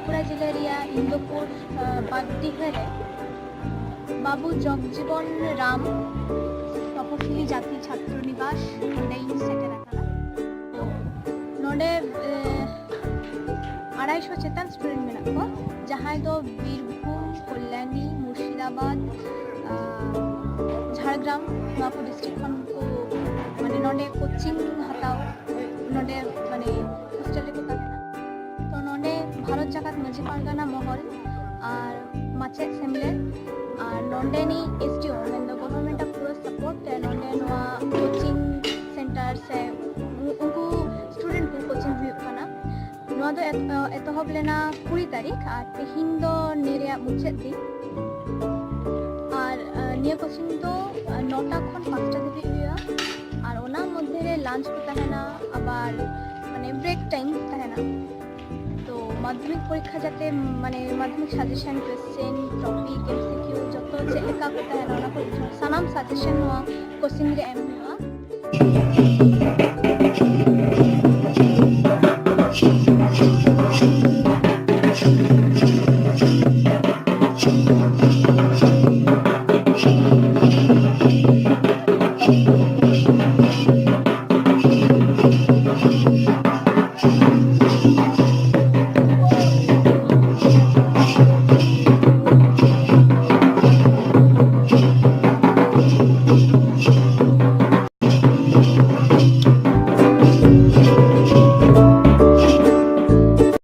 बांकुड़ा जिले रिया इंदुपुर बागडीह रे बाबू जगजीवन राम तपसिली जाति छात्र निवास नई सेटर आकना तो नोडे 250 चेतन स्टूडेंट मेना को जहां दो बीरभूम कल्याणी मुर्शिदाबाद झाड़ग्राम नवापुर डिस्ट्रिक्ट खन को माने नोडे कोचिंग हताओ नोडे माने हॉस्टल को तहना तो नोडे भारत जाकात मांझी पारगाना महल और माचेद सेमलेद और नोडेनी एसडीओ मेन गवर्नमेंट पूरा सपोर्ट नोडे नोआ कोचिंग सेंटर से उनको स्टूडेंट को कोचिंग हुई करना नोआ दो एतहब लेना 20 तारीख और तेहिन दो नेरिया मुचाद दिन और निया कोचिंग दो 9टा खन 5टा धाबी हुआ और ओना मध्य रे लंच को तहना आबार माने ब्रेक टाइम तहना तो माध्यमिक परीक्षा जाते माने माध्यमिक सजेशन क्वेश्चन टॉपिक एमसीक्यू जतो चेलेका को तहना ओना को सानाम सजेशन नोआ कोचिंग रे एम हुआ